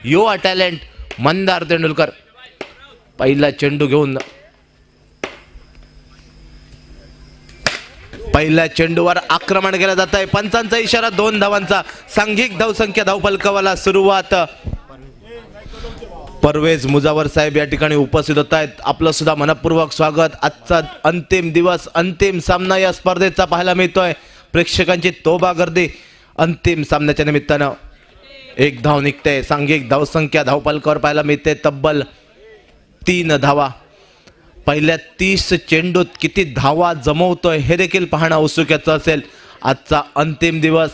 युवा टॅलेंट मंदार तेंडुलकर पहिला चेंडू घेऊन पहिल्या चेंडूवर आक्रमण केलं जात आहे. पंचांचा इशारा 2 धावांचा. सांघिक धावसंख्या धावफलकावाला सुरुवात. परवेज मुजावर साहेब या ठिकाणी उपस्थित होत आहेत. आपलं सुद्धा मनपूर्वक स्वागत. आजचा अंतिम दिवस अंतिम सामना या स्पर्धेचा पाहायला मिळतोय. प्रेक्षकांची तोबा गर्दी अंतिम सामन्याच्या निमित्तानं. 1 धाव निघते. सांघिक धावसंख्या धावफलकावर पाहायला मिळते तब्बल 3 धावा. पहिल्या 30 चेंडूत किती धावा जमवतोय हे देखील पाहणं उत्सुकतेचं असेल. आजचा अंतिम दिवस.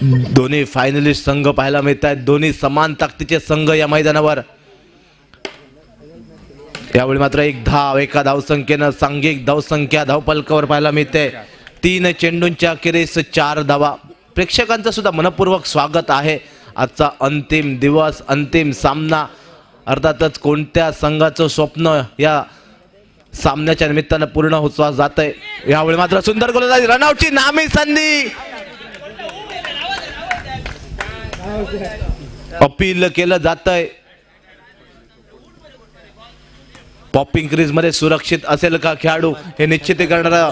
दोन्ही फायनलिस्ट संघ पाहायला मिळत आहेत. दोन्ही समान ताकदीचे संघ या मैदानावर. यावेळी मात्र 1 धाव एका धावसंख्येनं सांघिक धावसंख्या धावफलकावर पाहायला मिळते. 3 चेंडूंच्या अखेरीस 4 धावा. प्रेक्षकांचं सुद्धा मनपूर्वक स्वागत आहे. आजचा अंतिम दिवस अंतिम सामना. अर्थातच कोणत्या संघाचं स्वप्न या सामन्याच्या निमित्तानं पूर्ण होत जात आहे. यावेळी मात्र सुंदर गोलंदाजी. रनआउटची नामी संधी. अपील केलं जात आहे. पॉपिंग क्रीज मध्ये सुरक्षित असेल का खेळाडू हे निश्चित करणारा.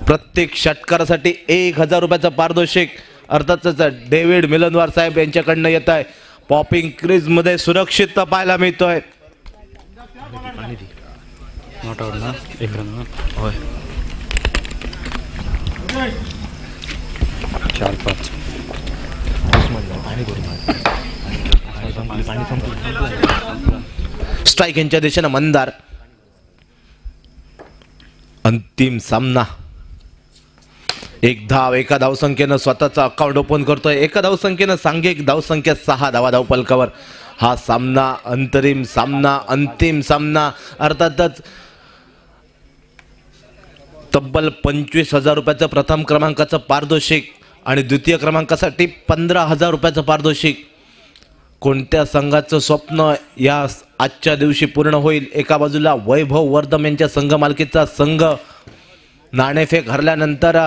प्रत्येक षटकारासाठी 1000 रुपयाचं पारितोषिक अर्थातच डेव्हिड मिलनवार साहेब यांच्याकडनं येत आहे. पॉपिंग क्रीज मध्ये सुरक्षित पाहायला मिळतोय. स्ट्राइक यांच्या दिशेनं मंदार. अंतिम सामना. 1 धाव एका धावसंख्येनं स्वतःचा अकाउंट ओपन करतोय. एका धावसंख्येनं सांघिक धावसंख्या 6 धावा धावफलकावर. हा सामना अंतरिम सामना अंतिम सामना. अर्थातच तब्बल 25,000 रुपयाचं प्रथम क्रमांकाचं पारितोषिक आणि द्वितीय क्रमांकासाठी 15,000 रुपयाचं पारितोषिक. कोणत्या संघाचं स्वप्न या आजच्या दिवशी पूर्ण होईल. एका बाजूला वैभव वर्धम यांच्या संघ मालकीचा संघ नाणेफेक हरल्यानंतर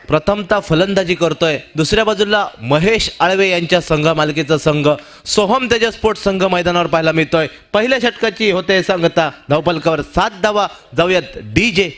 प्रथमतः फलंदाजी करतोय. दुसऱ्या बाजूला महेश आळवे यांच्या संघ मालकीचा संघ सोहम तेजस स्पोर्ट्स संघ मैदानावर पाहायला मिळतोय. पहिल्या षटकाची होते सांगता. धावफलकावर 7 धावा. जाऊयात डीजे.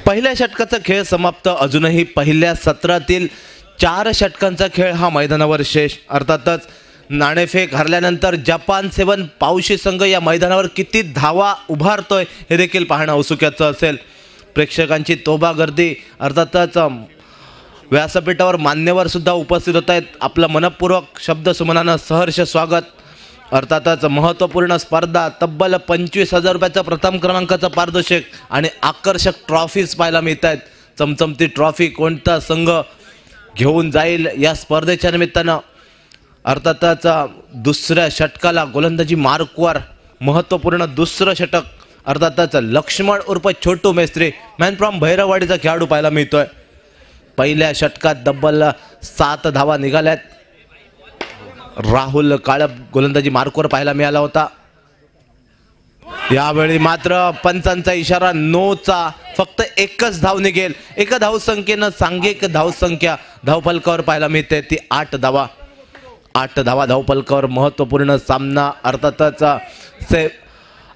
पहिल्या षटकाचा खेळ समाप्त. अजूनही पहिल्या सत्रातील 4 षटकांचा खेळ हा मैदानावर शेष. अर्थातच नाणेफेक हरल्यानंतर जपान 7 पावशी संघ या मैदानावर किती धावा उभारतोय हे देखील पाहणं औत्सुक्याचं असेल. प्रेक्षकांची तोबा गर्दी. अर्थातच व्यासपीठावर मान्यवर सुद्धा उपस्थित होत आहेत. आपलं मनपूर्वक शब्द सुमनानं सहर्ष स्वागत. अर्थातच महत्त्वपूर्ण स्पर्धा. तब्बल 25,000 रुपयाचं प्रथम क्रमांकाचं पारितोषिक आणि आकर्षक ट्रॉफीज पाहायला मिळत आहेत. चमचमती ट्रॉफी कोणता संघ घेऊन जाईल या स्पर्धेच्या निमित्तानं. अर्थातच दुसऱ्या षटकाला गोलंदाजी मार्कवर महत्त्वपूर्ण दुसरं षटक. अर्थातच लक्ष्मण उर्फ छोटू मेस्त्री मॅन फ्रॉम भैरववाडीचा खेळाडू पाहायला मिळतोय. पहिल्या षटकात तब्बल 7 धावा निघाल्यात. राहुल काळप गोलंदाजी मार्कवर पाहायला मिळाला होता. यावेळी मात्र पंचांचा इशारा नोचा. फक्त 1च धाव निघेल. एका धावसंख्येनं सांघिक धावसंख्या धावफलकावर पाहायला मिळते ती 8 धावा. 8 धावा धावफलकावर. महत्त्वपूर्ण सामना. अर्थातच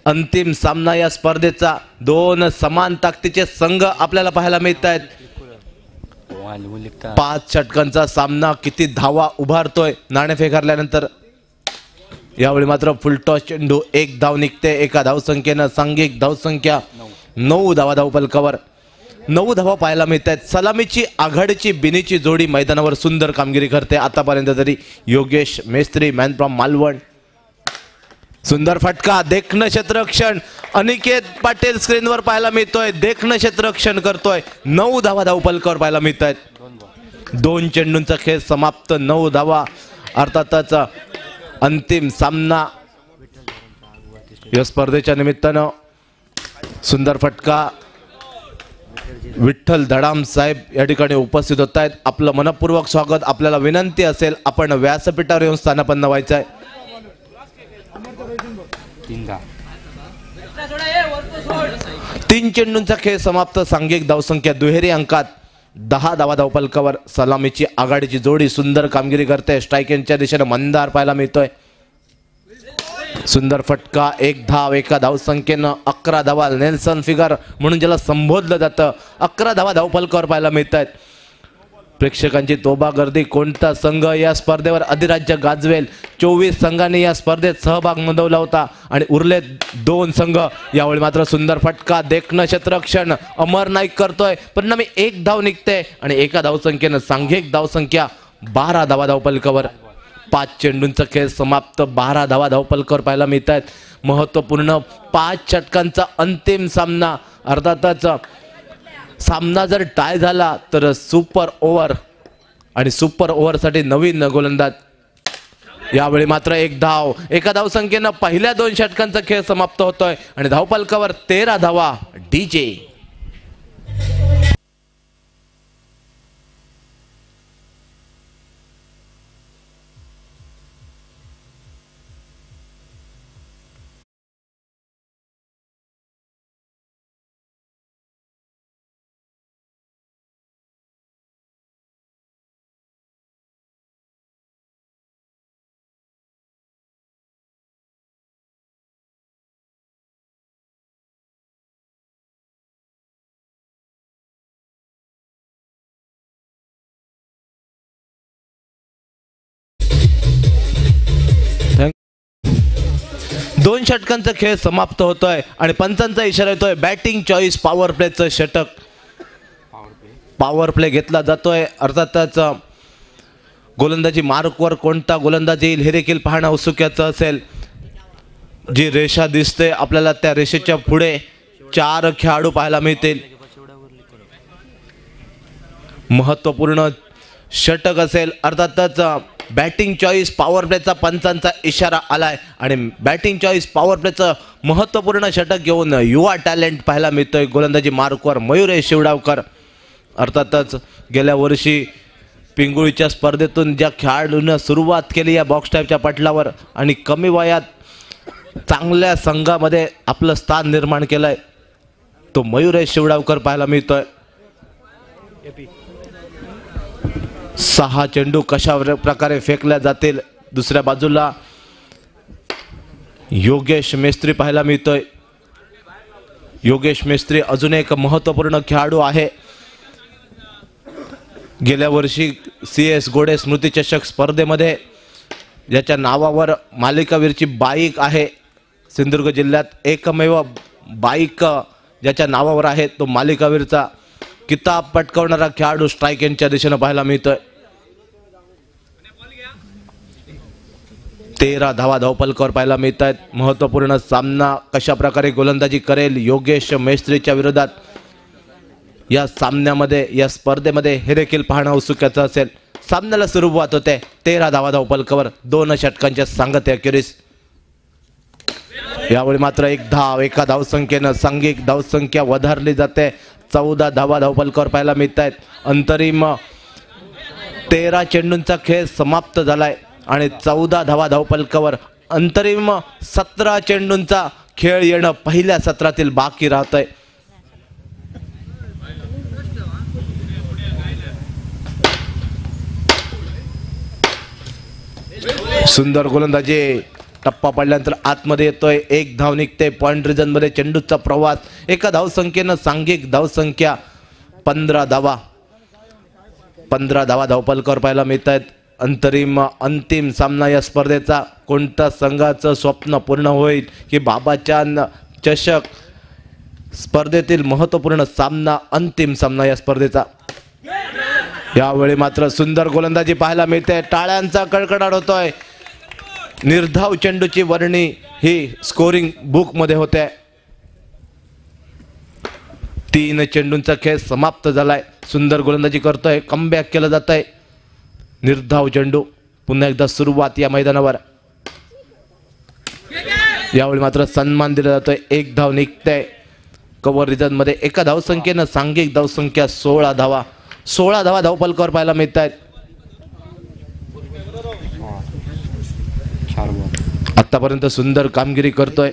अंतिम सामना या स्पर्धेचा. 2 समान ताकदीचे संघ आपल्याला पाहायला मिळत आहेत. 5 षटकांचा सामना. किती धावा उभारतोय नाणेफेक हरल्यानंतर. यावेळी मात्र फुलटॉस चेंडू. 1 धाव निघते. एका धावसंख्येनं सांघिक धावसंख्या 9 धावा धावफलकावर. 9 धावा पाहायला मिळत आहेत. सलामीची आघाडीची बिनीची जोडी मैदानावर सुंदर कामगिरी करते आतापर्यंत तरी. Yogesh Mestri man from Malvan. सुंदर फटका, देखणं क्षेत्ररक्षण अनिकेत पाटील स्क्रीनवर पाहायला मिळतोय, देखणं क्षेत्ररक्षण करतोय, 9 धावा धावपलकावर पाहायला मिळत आहेत। 2 चेंडूंचा खेळ समाप्त, 9 धावा, अर्थातच अंतिम सामना या स्पर्धेच्या निमित्तानं। सुंदर फटका, विठ्ठल धडाम साहेब या ठिकाणी उपस्थित होत आहेत, आपलं मनपूर्वक स्वागत। आपल्याला विनंती असेल आपण व्यासपीठावर येऊन स्थानापन्न व्हायचं आहे। 3 चेंडूंचा खेळ समाप्त, सांघिक धावसंख्या दुहेरी अंकात, 10 धावा धावपलकावर सलामीची आघाडीची जोडी सुंदर कामगिरी करते। स्ट्राईक यांच्या दिशेने मंदार पाहायला मिळतोय। सुंदर फटका, 1 धाव, 1 धावसंख्येनं 11 धावा, नेल्सन फिगर म्हणून ज्याला संबोधलं जातं, 11 धावा धावपलकावर पाहायला मिळत आहेत। प्रेक्षकांची तोबा गर्दी, कोणता संघ या स्पर्धेवर अधिराज्य गाजवेल। 24 संघांनी या स्पर्धेत सहभाग नोंदवला होता आणि उरले 2 संघ। यावेळी मात्र सुंदर फटका, देखणं क्षेत्ररक्षण अमर नाईक करतोय, परिणामी 1 धाव निघते आणि 1 धावसंख्येनं सांघिक धावसंख्या 12 धावा धावपलकावर। 5 चेंडूंचा खेळ समाप्त, 12 धावा धावपलकावर पाहायला मिळत आहेत। महत्त्वपूर्ण 5 षटकांचा अंतिम सामना। अर्थातच सामना जर टाय झाला तर सुपर ओव्हर आणि सुपर ओव्हरसाठी नवीन गोलंदाज। यावेळी मात्र 1 धाव, 1 धावसंख्येनं पहिल्या 2 षटकांचा खेळ समाप्त होतोय आणि धावपलकावर 13 धावा डीजे। दोन षटकांचा खेळ समाप्त होतोय आणि पंचांचा इशारा येतोय बॅटिंग चॉईस पॉवर प्लेचं षटक। पॉवर प्ले घेतला जातोय। अर्थातच गोलंदाजी मार्कवर कोणता गोलंदाज येईल हे देखील पाहणं उत्सुक्याचं असेल। जी रेषा दिसते आपल्याला त्या रेषेच्या पुढे 4 खेळाडू पाहायला मिळतील। महत्त्वपूर्ण षटक असेल। अर्थातच बॅटिंग चॉईस पॉवर प्लेचा पंचांचा इशारा आलाय आणि बॅटिंग चॉईस पॉवर प्लेचं महत्त्वपूर्ण षटक घेऊन युवा टॅलेंट पाहायला मिळतोय गोलंदाजी मार्कवर मयुरेश शिवडावकर। अर्थातच गेल्या वर्षी पिंगुळीच्या स्पर्धेतून ज्या खेळाडूंना सुरुवात केली या बॉक्स टाईपच्या पटलावर आणि कमी वयात चांगल्या संघामध्ये आपलं स्थान निर्माण केलंय तो मयुरेश शिवडावकर पाहायला मिळतोय। 6 चेंडू कशा प्रकारे फेकल्या जातील। दुसऱ्या बाजूला योगेश मेस्त्री पाहायला मिळतोय। योगेश मेस्त्री अजून एक महत्त्वपूर्ण खेळाडू आहे। गेल्या वर्षी CS गोडे स्मृती चषक स्पर्धेमध्ये ज्याच्या नावावर मालिकावीरची बाईक आहे, सिंधुदुर्ग जिल्ह्यात एकमेव बाईक ज्याच्या नावावर आहे तो मालिकावीरचा किताब पटकावणारा खेळाडू स्ट्राईक यांच्या दिशेने पाहायला मिळतोय। 13 धावा धावपलकावर पाहायला मिळत आहेत। महत्त्वपूर्ण सामना कशा प्रकारे गोलंदाजी करेल योगेश मेस्त्रीच्या विरोधात या सामन्यामध्ये या स्पर्धेमध्ये हे देखील पाहणं उत्सुक्याचं असेल। सामन्याला सुरुवात होते 13 धावा धावपलकावर 2 षटकांच्या सांगते अखेरीस। यावेळी मात्र 1 धाव, 1 धावसंख्येनं सांघिक धावसंख्या वधारली जाते। 14 धावा धावपलकावर पाहायला मिळत आहेत। अंतरिम 13 चेंडूंचा खेळ समाप्त झालाय आणि 14 धावा धावपलकावर अंतरिम 17 चेंडूंचा खेळ येणं पहिल्या सत्रातील बाकी राहतंय। सुंदर गोलंदाजी, टप्पा पडल्यानंतर आतमध्ये येतोय, 1 धाव निघते। पॉइंट रिजन मध्ये चेंडूचा प्रवास, 1 धावसंख्येनं सांघिक धावसंख्या 15 धावा। 15 धावा धावपलकावर पाहायला मिळत आहेत। अंतरिम अंतिम सामना या स्पर्धेचा, कोणत्या संघाचं स्वप्न पूर्ण होईल की बाबाचान चषक स्पर्धेतील महत्त्वपूर्ण सामना, अंतिम सामना या स्पर्धेचा। यावेळी मात्र सुंदर गोलंदाजी पाहायला मिळते, टाळ्यांचा कडकडाट होतोय। निर्धाव चेंडूची वर्णी ही स्कोरिंग बुक मध्ये होते. 3 चेंडूंचा खेळ समाप्त झालाय. सुंदर गोलंदाजी करतोय, कमबॅक केलं जात आहे. निर्धाव चेंडू, पुन्हा एकदा सुरुवात या मैदानावर. यावेळी मात्र सन्मान दिला जातोय. 1 धाव निघते कव्हर रिजन मध्ये. एका धावसंख्येनं सांघिक धावसंख्या 16 धावा. 16 धावा धावफलकावर पाहायला मिळत आहेत. आतापर्यंत सुंदर कामगिरी करतोय.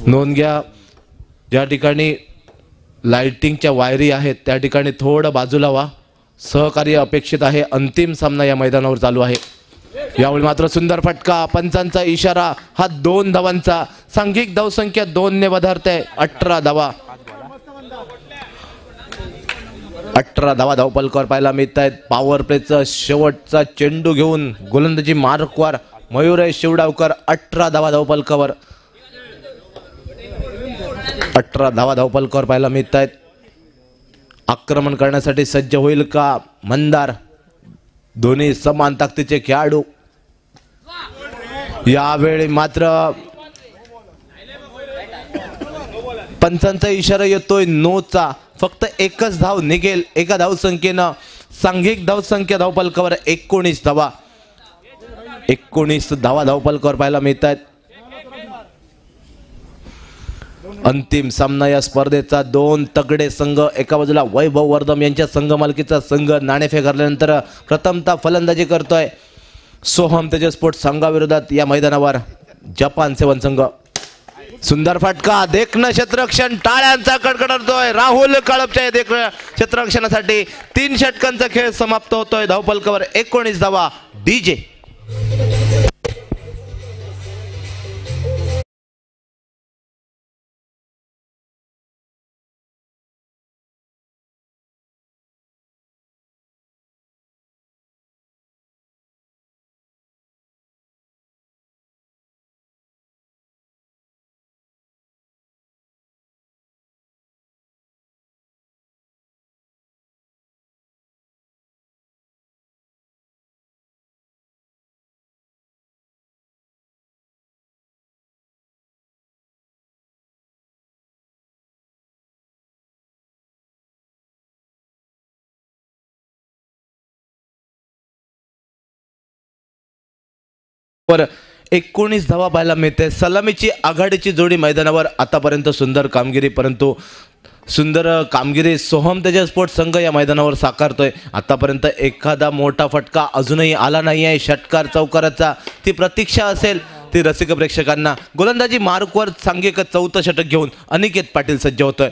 नोंद घ्या, ज्या ठिकाणी लाइटिंगच्या वायरी आहेत त्या ठिकाणी थोडं बाजूला व्हा. सहकार्य अपेक्षित आहे. अंतिम सामना या मैदानावर चालू आहे. यावेळी मात्र सुंदर फटका, पंचांचा इशारा. हा 2 धावांचा. सांघिक धावसंख्या 2 ने वधारते. 18 धावा. 18 धावा धावफलकावर पाहायला मिळत आहेत. पॉवर प्लेचा शेवटचा चेंडू घेऊन गोलंदाजी मार्कवर मयुरेश शिवडावकर. 18 धावा धावफलकावर. 18 धावा धावफलकावर पाहायला मिळत आहेत. आक्रमण करण्यासाठी सज्ज होईल का मंदार? दोन्ही समान ताकदीचे खेळाडू. यावेळी मात्र पंचांचा इशारा येतोय नोचा. फक्त एकच धाव निघेल. एका धावसंख्येनं सांघिक धावसंख्या धावफलकावर 19 धावा. 19 धावा धावफलकावर पाहायला मिळत आहेत. अंतिम सामना या स्पर्धेचा. 2 तगडे संघ. एका बाजूला वैभव वर्धम यांच्या संघ मालकीचा संघ नाणेफेक हरल्यानंतर प्रथमतः फलंदाजी करतोय सोहम तेजस स्पोर्ट्स संघाविरोधात या मैदानावर जपान 7 संघ. सुंदर फटका, देखणं क्षेत्ररक्षण, टाळ्यांचा कडकडाटतोय राहुल काळपच्या क्षेत्ररक्षणासाठी. 3 षटकांचा खेळ समाप्त होतोय. धावफलकावर 19 धावा. डीजे वर 19 धावा पाहायला मिळते. सलामीची आघाडीची जोडी मैदानावर. आतापर्यंत सुंदर कामगिरी, परंतु सुंदर कामगिरी सोहम तेजस स्पोर्ट्स संघ या मैदानावर साकारतोय. आतापर्यंत एखादा मोठा फटका अजूनही आला नाही आहे. षटकार चौकाराचा ती प्रतीक्षा असेल ती रसिक प्रेक्षकांना. गोलंदाजी मार्कवर सांघिक 4थं षटक घेऊन अनिकेत पाटील सज्ज होतोय.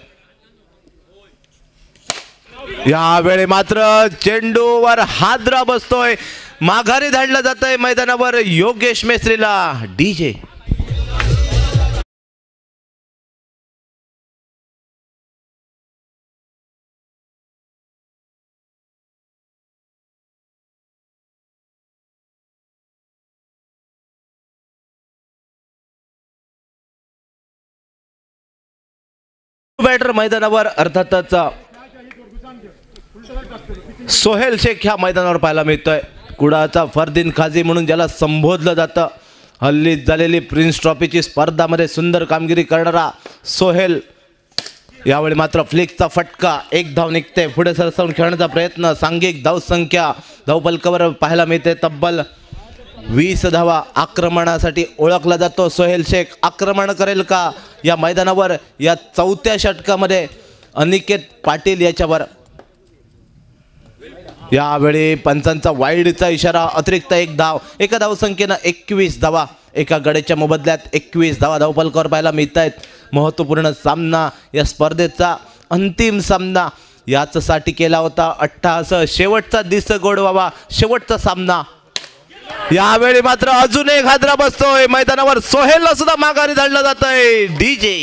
यावेळी मात्र चेंडूवर हादरा बसतोय. माघारी धाडलं जातंय मैदानावर योगेश मेस्त्रीला. डीजे बॅटर मैदानावर अर्थातच सोहेल शेख ह्या मैदानावर पाहायला मिळतोय. कुडाचा फरदीन खाजी म्हणून ज्याला संबोधलं जातं. हल्ली झालेली प्रिन्स ट्रॉफीची स्पर्धामध्ये सुंदर कामगिरी करणारा सोहेल. यावेळी मात्र फ्लिकचा फटका. 1 धाव निघते. पुढे सरसावून खेळण्याचा प्रयत्न. सांघिक धावसंख्या धावफलकावर पाहायला मिळते तब्बल 20 धावा. आक्रमणासाठी ओळखला जातो सोहेल शेख. आक्रमण करेल का या मैदानावर? या 4थ्या षटकामध्ये अनिकेत पाटील याच्यावर. यावेळी पंचांचा वाईडचा इशारा. अतिरिक्त 1 धाव. एका धावसंख्येनं 21 धावा. एका गड्याच्या मोबदल्यात 21 धावा धावफलकावर पाहायला मिळत आहेत. महत्त्वपूर्ण सामना या स्पर्धेचा. अंतिम सामना याचसाठी केला होता. अट्टहास शेवटचा दिस गोड व्हावा. शेवटचा सामना. यावेळी मात्र अजून एक हादरा बसतोय मैदानावर. सोहेलला सुद्धा माघारी धाडलं जातंय. डीजे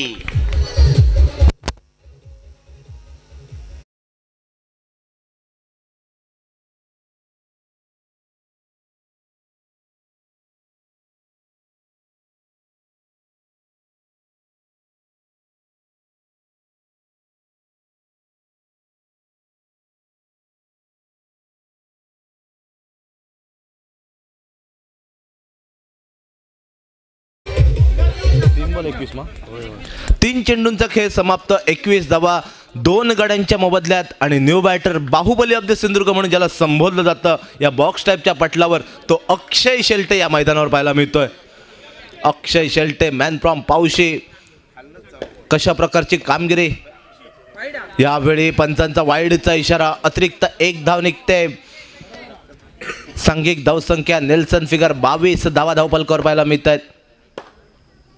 बॉल 21 तीन चेंडूंचा खेळ समाप्त 21 धावा 2 गड्यांच्या मोबदल्यात आणि new batter Baahubali of the Sindhudurg म्हणून ज्याला संबोधलं जातं या बॉक्स टाईपच्या पटलावर तो अक्षय शेलटे या मैदानावर पाहायला मिळतोय। अक्षय शेलटे मॅन फ्रॉम पावशी, कशा प्रकारची कामगिरी। यावेळी पंचांचा वाईडचा इशारा, अतिरिक्त 1 धाव निघते। सांघिक धावसंख्या नेल्सन फिगर 22 धावा धावपलकावर पाहायला मिळत आहेत।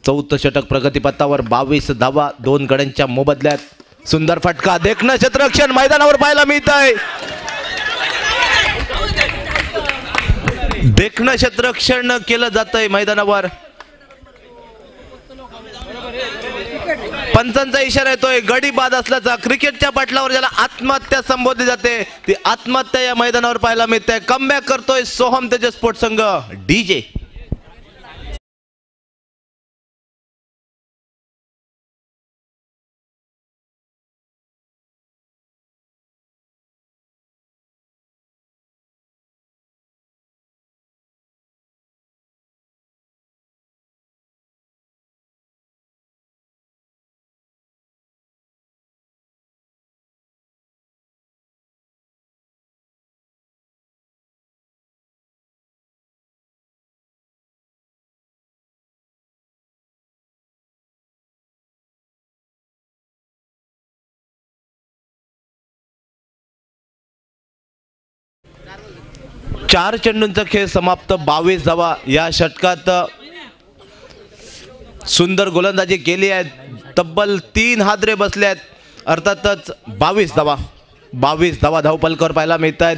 चौथं षटक प्रगतीपथावर 22 धावा 2 गड्यांच्या मोबदल्यात। सुंदर फटका, देखणं क्षेत्ररक्षण मैदानावर पाहायला मिळत आहे। देखणं क्षेत्ररक्षण केलं जातंय मैदानावर। पंचांचा इशारा येतोय गडी बाद असल्याचा। क्रिकेटच्या पटलावर ज्याला आत्महत्या संबोधली जाते ती आत्महत्या या मैदानावर पाहायला मिळते। कमबॅक करतोय सोहम तेजस स्पोर्ट्स संघ डीजे। चार चेंडूंचा खेळ समाप्त 22 धावा। या षटकात सुंदर गोलंदाजी केली आहे, तब्बल 3 हादरे बसले आहेत। अर्थातच 22 धावा धावपलकावर पाहायला मिळत आहेत।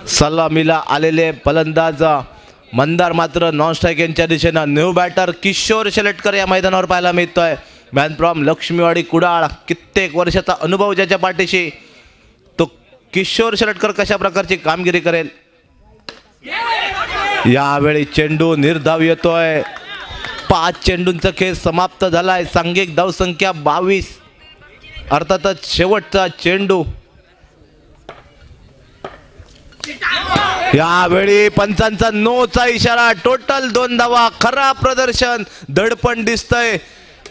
सलामीला आलेले फलंदाज मंदार मात्र नॉन स्ट्राईक यांच्या दिशेनं। न्यू बॅटर किशोर शेलटकर या मैदानावर पाहायला मिळतोय। मॅन फ्रॉम लक्ष्मीवाडी कुडाळ, कित्येक वर्षाचा अनुभव ज्याच्या पाठीशी तो किशोर शेलटकर कशा प्रकारची कामगिरी करेल। यावेळी चेंडू निर्धाव येतोय। 5 चेंडूंचा खेळ समाप्त झालाय। सांघिक धावसंख्या 22। अर्थातच शेवटचा चेंडू। यावेळी पंचांचा नोचा इशारा, टोटल 2 धावा। खरा प्रदर्शन, दडपण दिसतंय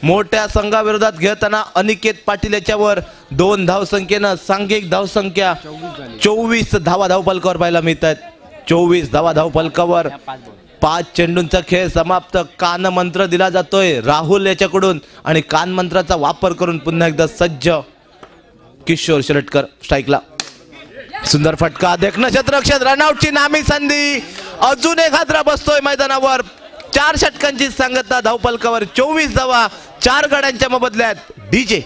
मोठ्या संघाविरोधात घेताना। अनिकेत पाटील याच्यावर 2 धावसंख्येनं सांघिक धावसंख्या 24 धावा धावपलकावर पाहायला मिळतात। 24 धावा धावपलकावर। 5 चेंडूंचा खेळ समाप्त। कानमंत्र दिला जातोय राहुल याच्याकडून आणि कानमंत्राचा वापर करून पुन्हा एकदा सज्ज किशोर शेलटकर स्ट्राईकला। सुंदर फटका, देखणं क्षेत्ररक्षण, रनआउटची नामी संधी। अजून एक हादरा बसतोय मैदानावर। 4 षटकांची सांगता धावपलकावर 24 धावा 4 गड्यांच्या मोबदल्यात डीजे।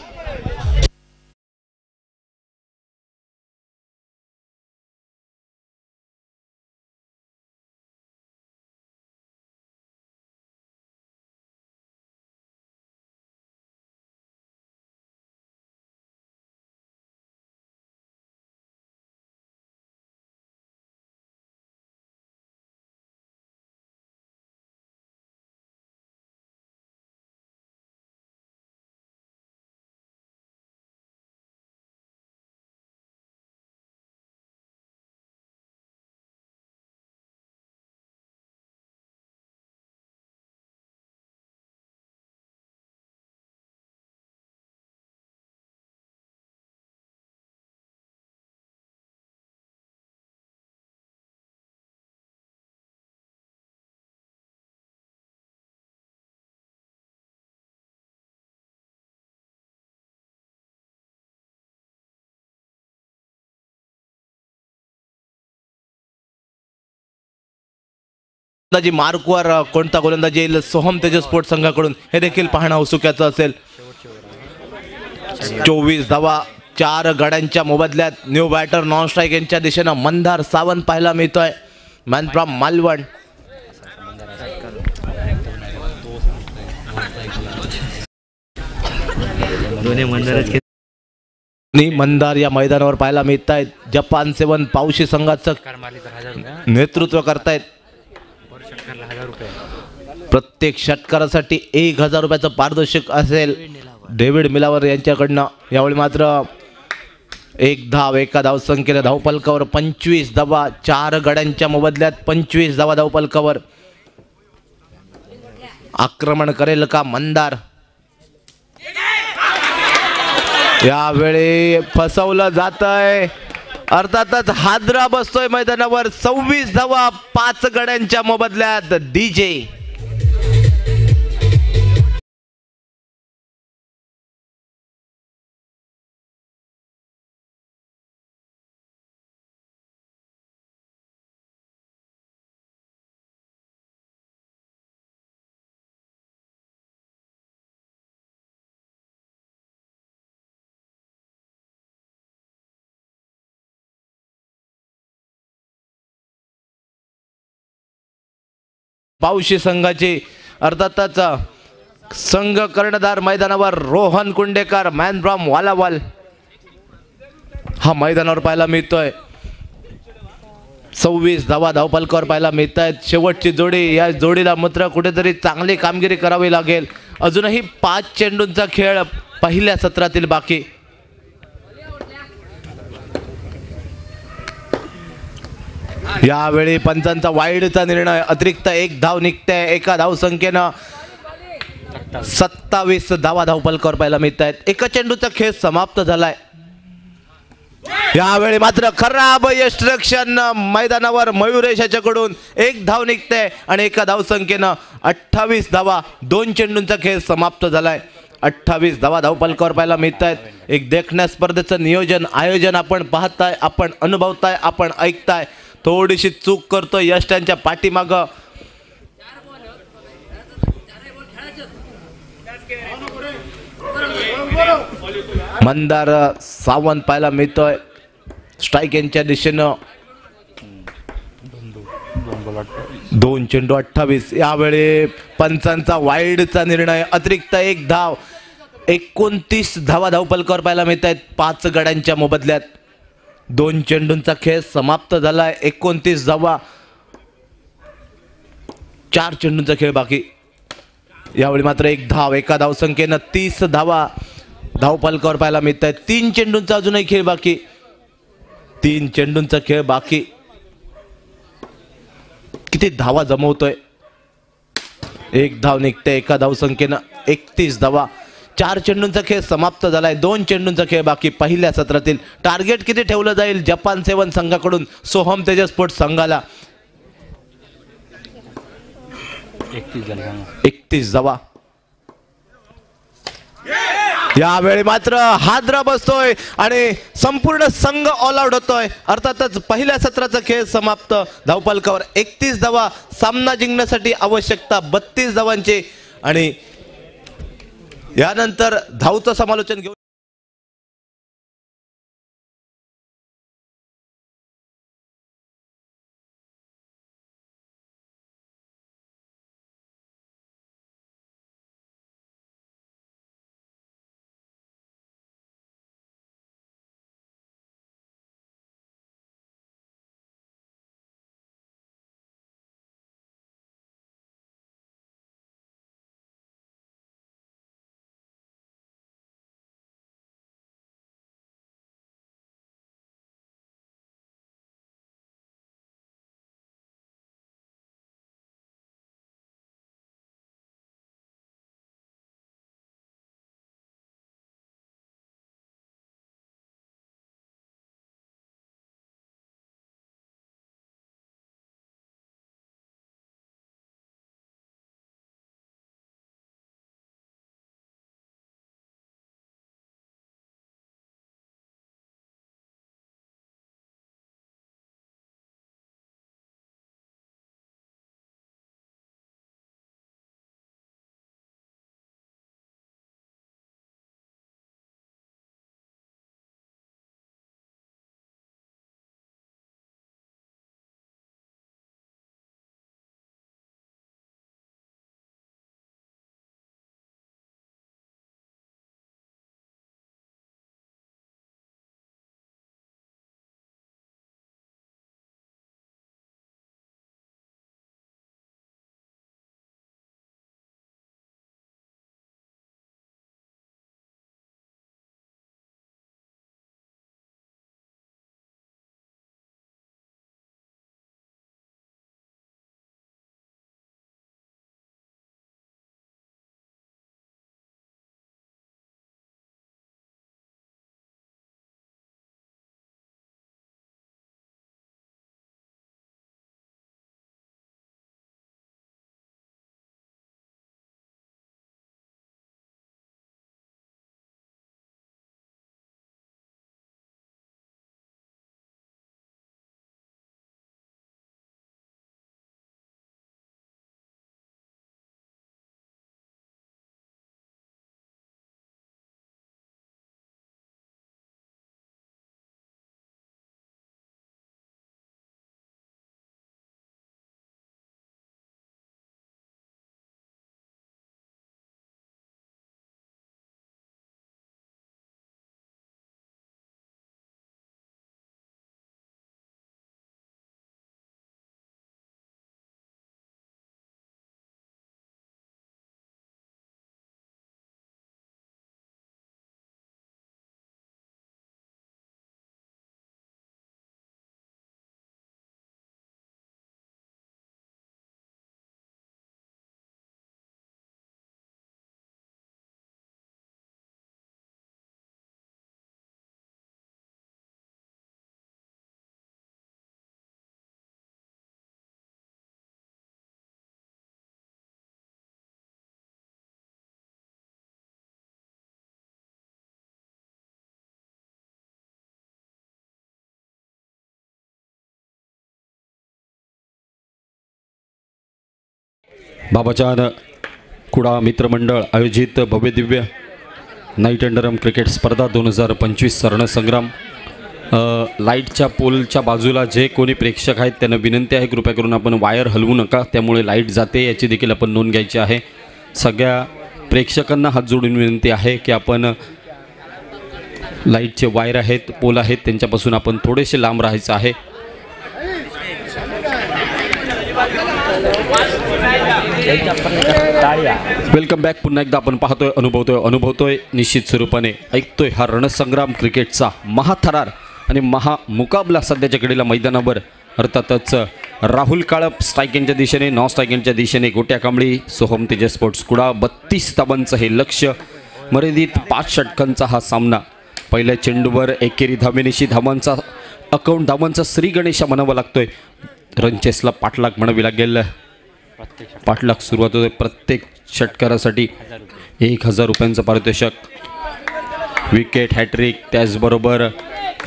मार्कवर कोणता गोलंदाजी येईल सोहम तेजस स्पोर्ट्स संघाकडून हे देखील पाहणं उत्सुकाचं असेल। 24 धावा 4 गड्यांच्या मोबदल्यात। न्यू बॅटर नॉन स्ट्राईक यांच्या दिशेनं मंदार सावंत पाहायला मिळतोय। Man from Malvan. मंदार या मैदानावर पाहायला मिळत आहेत। जपान 7 पावशी संघाचं नेतृत्व करतायत। प्रत्येक षटकारासाठी 1000 रुपयाचं पारितोषिक असेल डेव्हिड मिलावर यांच्याकडनं। यावेळी मात्र 1 धाव 1 धावसंख्येने धावपलकावर 25 धावा 4 गड्यांच्या मोबदल्यात 25 धावा धावपलकावर। आक्रमण करेल का मंदार? यावेळी फसवलं जातंय, अर्थातच हादरा बसतोय मैदानावर. 26 धावा 5 गड्यांच्या मोबदल्यात. डीजे पावशी संघाची अर्थातच संघ कर्णधार मैदानावर रोहन कुंडेकर, मॅन फ्रॉम वालावाल, हा मैदानावर पाहायला मिळतोय. 26 धावा धावफलकावर पाहायला मिळत आहेत. शेवटची जोडी, या जोडीला मात्र कुठेतरी चांगली कामगिरी करावी लागेल. अजूनही 5 चेंडूंचा खेळ पहिल्या सत्रातील बाकी. यावेळी पंचांचा वाईडचा निर्णय, अतिरिक्त 1 धाव निघते. एका धावसंख्येनं 27 धावा धावफलकावर पाहायला मिळत आहेत. एका चेंडूचा खेळ समाप्त झालाय. यावेळी मात्र खराब यष्टरक्षण मैदानावर मयुरेश याच्याकडून 1 धाव निघते आणि एका धावसंख्येनं 28 धावा. 2 चेंडूंचा खेळ समाप्त झालाय. 28 धावा धावफलकावर पाहायला मिळत आहेत. एक देखण्या स्पर्धेचं नियोजन आयोजन आपण पाहताय, आपण अनुभवताय, आपण ऐकताय. थोडीशी चूक करतोय यश त्यांच्या पाठीमाग. मंदार सावंत पाहायला मिळतोय स्ट्राईक यांच्या दिशेनं. 2 चेंडू 28. यावेळी पंचांचा वाईडचा निर्णय, अतिरिक्त 1 धाव. 29 धावा धावफलकावर पाहायला मिळत आहेत 5 गड्यांच्या मोबदल्यात. 2 चेंडूंचा खेळ समाप्त झालाय. 29 धावा, 4 चेंडूंचा खेळ बाकी. यावेळी मात्र 1 धाव. एका धावसंख्येनं 30 धावा धावफलकावर पाहायला मिळत आहेत. 3 चेंडूंचा अजूनही खेळ बाकी. 3 चेंडूंचा खेळ बाकी. किती धावा जमवतोय? 1 धाव निघते. एका धावसंख्येनं 31 धावा. 4 चेंडूंचा खेळ समाप्त झालाय. 2 चेंडूंचा खेळ बाकी. पहिल्या सत्रातील टार्गेट किती ठेवलं जाईल जपान 7 संघाकडून सोहम तेजस स्पोर्ट्स संघाला? 31 धावा. यावेळी मात्र हादरा बसतोय आणि संपूर्ण संघ ऑल आउट होतोय. अर्थातच पहिल्या सत्राचा खेळ समाप्त. धावफलकावर 31 धावा. सामना जिंकण्यासाठी आवश्यकता 32 धावांची आणि यानंतर धावचं समालोचन घेऊन बाबाजान कुडा मित्रमंडळ आयोजित भव्यदिव्य नाईट अंडरम क्रिकेट स्पर्धा 2025 रणसंग्राम। लाईटच्या पोलच्या बाजूला जे कोणी प्रेक्षक आहेत त्यांना विनंती आहे कृपया करून आपण वायर हलवू नका, त्यामुळे लाईट जाते याची देखील आपण नोंद घ्यायची आहे। सगळ्या प्रेक्षकांना हात जोडून विनंती आहे की आपण लाईटचे वायर आहेत पोल आहेत त्यांच्यापासून आपण थोडेसे लांब राहायचं आहे। Welcome back. पुन्हा एकदा आपण पाहतोय अनुभवतोय निश्चित स्वरूपाने ऐकतोय हा रणसंग्राम क्रिकेटचा महाथरार आणि महामुकाबला सध्याच्या घडीला मैदानावर। अर्थातच राहुल काळप स्ट्रायकिंगच्या दिशेने, नॉन स्ट्रायकिंगच्या दिशेने गोट्या कांबळी, सोहम तेजस स्पोर्ट्स कुडा। 32 धावांचं हे लक्ष्य, मर्यादित 5 षटकांचा हा सामना। पहिल्या चेंडूवर एकेरी धावेनिशी धावांचा धावांचा श्री गणेशा म्हणावा लागतोय। रनचेसला पाठलाग म्हणावी लागेल। पाठलाग सुरुवात होते प्रत्येक षटकारासाठी 1000 रुपयांचं पारितोषिक, विकेट, हॅट्रिक, त्याचबरोबर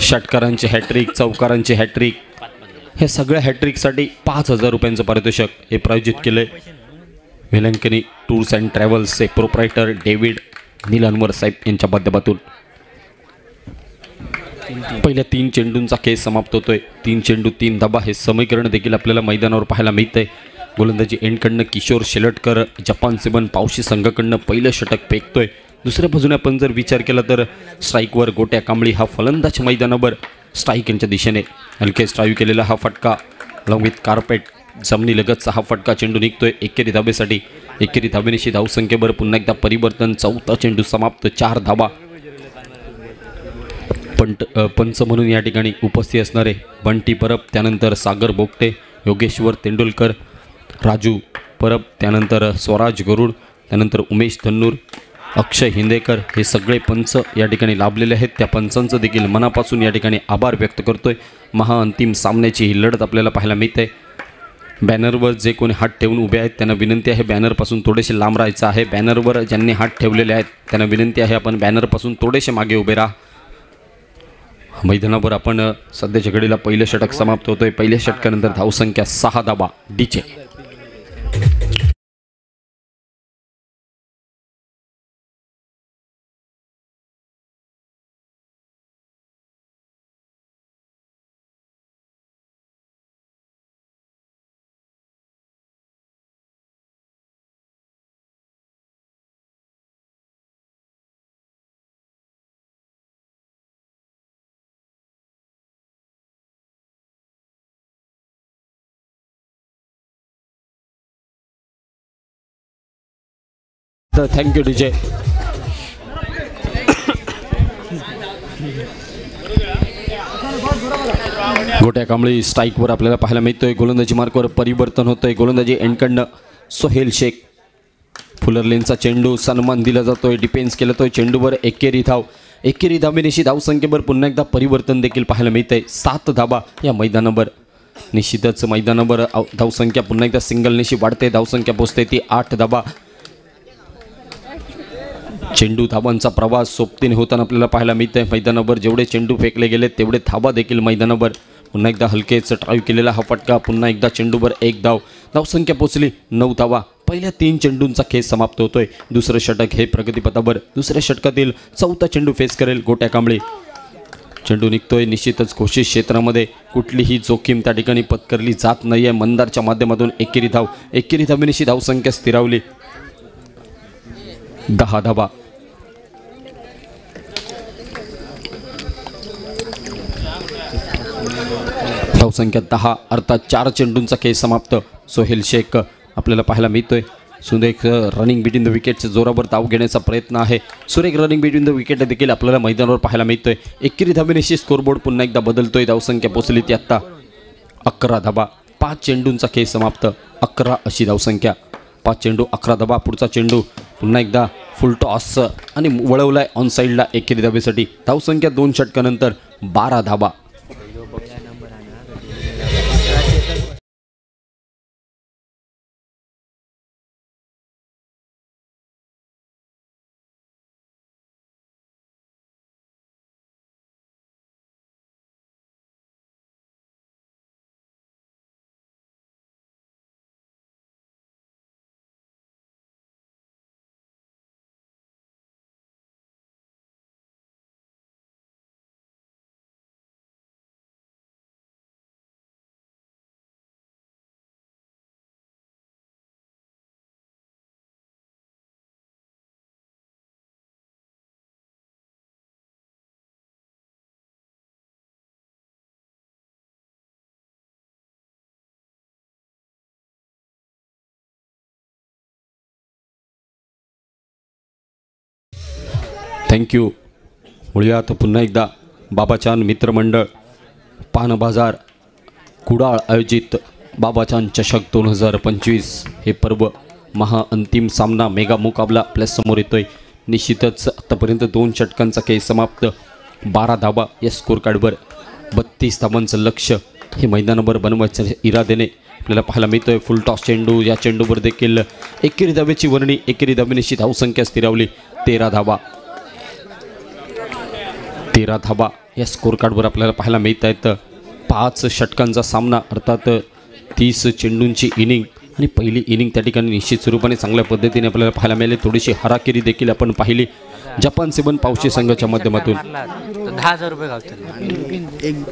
षटकारांचे हॅट्रिक, चौकारांचे हॅट्रिक, हे सगळ्या हॅट्रिकसाठी 5000 रुपयांचं पारितोषिक हे प्रायोजित केले Velankanni tours and ट्रॅव्हल्सचे proprietor David निलानवर साहेब यांच्या माध्यमातून। पहिल्या 3 चेंडूंचा खेळ समाप्त होतोय। 3 चेंडू 3 धाबा हे समीकरण देखील आपल्याला मैदानावर पाहायला मिळतंय। गोलंदाजी एंडकडनं किशोर शेलटकर जपान 7 पावशी संघाकडनं पहिलं षटक फेकतोय। दुसऱ्या बाजूने आपण जर विचार केला तर स्ट्राईकवर गोट्या कांबळी हा फलंदाज मैदानावर स्ट्राईक यांच्या दिशेने हलके स्ट्राईक केलेला हा फटका अलॉंग विथ कार्पेट जमिनीलगतचा हा फटका चेंडू निघतोय एकेरी धाबेसाठी। एकेरी धाबेनिशी धावसंख्येवर पुन्हा एकदा परिवर्तन। 4था चेंडू समाप्त, 4 धाबा। पंच म्हणून या ठिकाणी उपस्थित असणारे बंटी परब, त्यानंतर सागर बोगटे, योगेश्वर तेंडुलकर, राजू परब, त्यानंतर स्वराज गरुड, त्यानंतर उमेश धन्नूर, अक्षय हिंदेकर, हे सगळे पंच या ठिकाणी लाभलेले आहेत। त्या पंचांचं देखील मनापासून या ठिकाणी आभार व्यक्त करतोय। महाअंतिम सामन्याची ही लढत आपल्याला पाहायला मिळते। बॅनरवर जे कोणी हात ठेवून उभे आहेत त्यांना विनंती आहे बॅनरपासून थोडेसे लांब राहायचं आहे। बॅनरवर ज्यांनी हात ठेवलेले आहेत त्यांना विनंती आहे आपण बॅनरपासून थोडेसे मागे उभे राहा। मैदानावर आपण सध्याच्या घडीला पहिलं षटक समाप्त होतोय। पहिल्या षटकानंतर धावसंख्या 6 धाबा डीचे। Thank you DJ. गोट्या कांबळी स्ट्राईकवर आपल्याला पाहायला मिळतोय। गोलंदाजी मार्कवर परिवर्तन होतंय। गोलंदाजी एंडकडनं सोहेल शेख, फुलर लेनचा चेंडू सन्मान दिला जातोय, डिफेन्स केला जातोय। चेंडूवर एकेरी धाव, एकेरी धावेनिशी धावसंख्येवर पुन्हा एकदा परिवर्तन देखील पाहायला मिळतंय। 7 धाबा या मैदानावर। निश्चितच मैदानावर धावसंख्या पुन्हा एकदा सिंगलनिशी वाढते, धावसंख्या पोहोचते ती 8 धाबा। चेंडू धावांचा प्रवास सोबतीने होताना आपल्याला पाहायला मिळतंय। मैदानावर जेवढे चेंडू फेकले गेले तेवढे धाबा देखील मैदानावर। पुन्हा एकदा हलकेच ड्राईव्ह केलेला हा फटका, पुन्हा एकदा चेंडूवर 1 धाव, धावसंख्या पोहोचली 9 धावा। पहिल्या 3 चेंडूंचा खेळ समाप्त होतोय। दुसरं षटक हे प्रगतीपथावर। दुसऱ्या षटकातील 4था चेंडू फेस करेल गोट्या कांबळी। चेंडू निघतोय, निश्चितच घोषित क्षेत्रामध्ये कुठलीही जोखीम त्या ठिकाणी पत्करली जात नाहीये। मंदारच्या माध्यमातून एकेरी धाव, एकेरी धावेनिशी धावसंख्या स्थिरावली 10 धाबा। धावसंख्या 10, अर्थात 4 चेंडूंचा खेळ समाप्त। सोहेल शेख आपल्याला पाहायला मिळतोय। सुरेख रनिंग बिटवीन द विकेटचे जोरावर धाव घेण्याचा प्रयत्न आहे। सुरेख रनिंग बिटवीन द विकेट देखील आपल्याला मैदानावर पाहायला मिळतोय। एकेरी धावेनिशी स्कोरबोर्ड पुन्हा एकदा बदलतोय। धावसंख्या पोहोचली ती आत्ता 11 धाबा। 5 चेंडूंचा खेळ समाप्त, 11 अशी धावसंख्या। 5 चेंडू 11 धाबा। पुढचा चेंडू पुन्हा एकदा फुल टॉस आणि वळवलाय ऑन साईडला एकेरी धावेसाठी। धावसंख्या 2 षटकानंतर 12 धाबा। थँक्यू. वळूयात पुन्हा एकदा बाबाचान मित्रमंडळ पान बाजार कुडाळ आयोजित बाबाचान चषक 2025 हे पर्व महाअंतिम सामना मेगा मुकाबला आपल्यासमोर येतोय. निश्चितच आतापर्यंत 2 षटकांचा खेळ समाप्त. 12 धाबा या स्कोर कार्डवर 32 धाबांचं लक्ष हे मैदानावर बनवायच्या इराद्याने आपल्याला पाहायला मिळतोय. फुल टॉस चेंडू, या चेंडूवर देखील एकेरी धाब्याची वर्णी, एकेरी धाब्यानिशी धावसंख्या स्थिरावली 13 धाबा. 13 धाबा या स्कोर कार्डवर आपल्याला पाहायला मिळत आहेत. 5 षटकांचा सामना अर्थात 30 चेंडूंची इनिंग आणि पहिली इनिंग त्या ठिकाणी निश्चित स्वरूपाने चांगल्या पद्धतीने आपल्याला पाहायला मिळाली. थोडीशी हाराकिरी देखील आपण पाहिली जपान 7 पावशी संघाच्या माध्यमातून. 10,000 रुपये घालतात.